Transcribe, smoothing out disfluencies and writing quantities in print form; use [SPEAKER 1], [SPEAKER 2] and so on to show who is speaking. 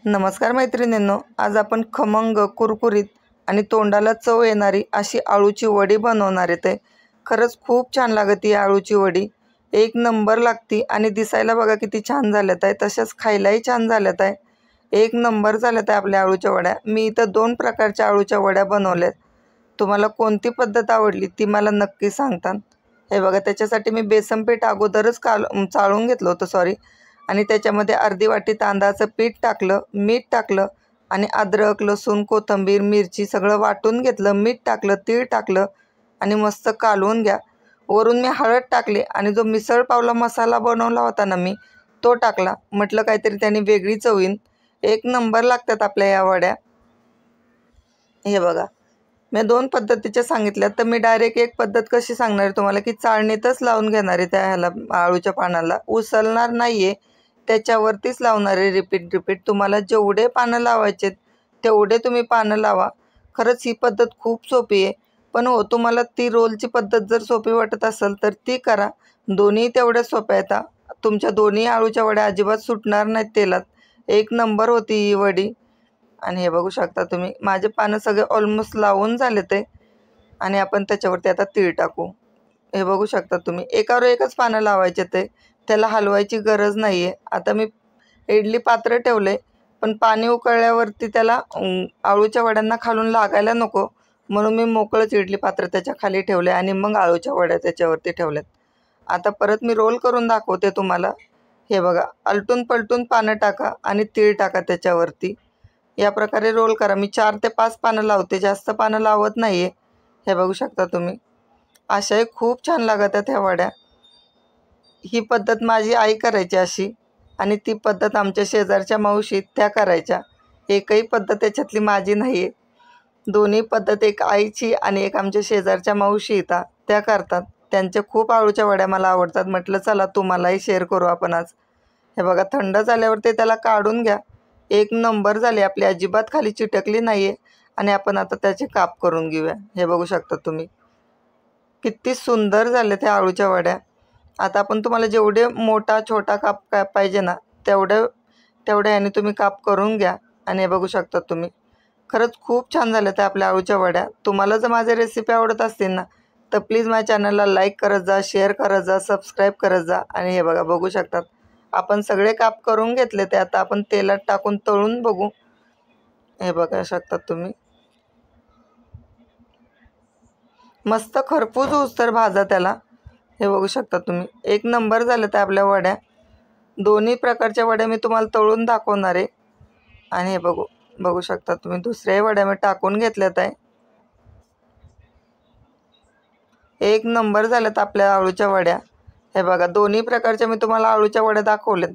[SPEAKER 1] नमस्कार मैत्रिणींनो, आज आपण खमंग, कुरकुरीत आणि तोंडाला चव येणारी अशी आळूची वडी बनवणार आहे. खरंच खूप छान लागते ही आळूची वडी. एक नंबर लागती आणि दिसायला बघा किती छान झाल्यात आहे, तशाच खायलाही छान झाल्यात आहे. एक नंबर झाल्यात आहे आपल्या आळूच्या वड्या. मी इथं 2 प्रकारच्या आळूच्या वड्या बनवल्यात. तुम्हाला कोणती पद्धत आवडली ती मला नक्की सांगता. हे बघा, त्याच्यासाठी मी बेसन पीठ अगोदरच चाळून घेतलं होतं आणि त्याच्यामध्ये अर्धी वाटी तांदळाचं पीठ टाकलं, मीठ टाकलं आणि अद्रक, लसूण, कोथिंबीर, मिरची सगळं वाटून घेतलं. मीठ टाकलं, तीळ टाकलं आणि मस्त कालवून घ्या. वरून मी हळद टाकली आणि जो मिसळ पावला मसाला बनवला होता ना मी, तो टाकला. म्हटलं काहीतरी त्याने वेगळी चव येईन. एक नंबर लागतात आपल्या या वड्या. हे बघा, मी 2 पद्धतीच्या सांगितल्यात, तर मी डायरेक्ट एक पद्धत कशी सांगणार आहे तुम्हाला, की चाळणीतच लावून घेणार आहे त्या ह्याला, आळूच्या पानाला. उसळणार नाही आहे, त्याच्यावरतीच लावणार आहे. रिपीट तुम्हाला जेवढे पानं लावायचे तेवढे तुम्ही पानं लावा. खरंच ही पद्धत खूप सोपी आहे. पण हो, तुम्हाला ती रोलची पद्धत जर सोपी वाटत असेल तर ती करा. दोन्ही तेवढ्या सोप्या आहेत. तुमच्या दोन्ही आळूच्या वड्या अजिबात सुटणार नाहीत तेलात. एक नंबर होती ही वडी. आणि हे बघू शकता तुम्ही, माझे पानं सगळे ऑलमोस्ट लावून झाले ते. आणि आपण त्याच्यावरती आता तीळ टाकू. हे बघू शकता तुम्ही, एकावर एकच पानं लावायचे ते, त्याला हलवायची गरज नाही आहे. आता मी इडली पात्र ठेवले, पण पाणी उकळल्यावरती त्याला आळूच्या वड्यांना खालून लागायला नको म्हणून मी मोकळंच इडली पात्र त्याच्या खाली ठेवले आणि मग आळूच्या वड्या त्याच्यावरती ठेवल्यात. आता परत मी रोल करून दाखवते तुम्हाला. हे बघा, आलटून पलटून पानं टाका आणि तीळ टाका त्याच्यावरती. या प्रकारे रोल करा. मी 4 ते 5 पानं लावते, जास्त पानं लावत नाही आहे. हे बघू शकता तुम्ही, अशाही खूप छान लागत आहेत ह्या वड्या. ही पद्धत माझी आई करायची अशी, आणि ती पद्धत आमच्या शेजारच्या मावशी त्या करायच्या. एकही पद्धत त्याच्यातली माझी नाही आहे. दोन्ही पद्धत, एक आईची आणि एक आमच्या शेजारच्या मावशी येतात त्या करतात. त्यांच्या खूप आळूच्या वड्या मला आवडतात. म्हटलं चला तुम्हालाही शेअर करू आपण आज. हे बघा, थंड झाल्यावर ते त्याला काढून घ्या. एक नंबर झाली आपली, अजिबात खाली चिटकली नाही आहे. आणि आपण आता त्याचे काप करून घेऊया. हे बघू शकता तुम्ही, किती सुंदर झाले त्या आळूच्या वड्या. आता आपण तुम्हाला जेवढे मोठा छोटा काप पाहिजे ना, तेवढ्या याने तुम्ही काप करून घ्या. आणि हे बघू शकता तुम्ही, खरंच खूप छान झाल्या त्या आपल्या आळूच्या वड्या. तुम्हाला जर माझ्या रेसिपी आवडत असतील ना, तर प्लीज माझ्या चॅनलला लाईक करत जा, शेअर करत जा, सबस्क्राईब करत जा. आणि हे बघा, बघू शकतात आपण सगळे काप करून घेतले. ते आता आपण तेलात टाकून तळून बघू. हे बघा शकतात तुम्ही, मस्त खरपूस होऊस्तर भाजा त्याला. हे बघू शकता तुम्ही, एक नंबर झालं त्या आपल्या वड्या. दोन्ही प्रकारच्या वड्या मी तुम्हाला तळून दाखवणार आहे. आणि हे बघू शकता तुम्ही, दुसऱ्याही वड्या मी टाकून घेतल्यात आहे. एक नंबर झाल्यात आपल्या आळूच्या वड्या. हे बघा, दोन्ही प्रकारच्या मी तुम्हाला आळूच्या वड्या दाखवल्यात.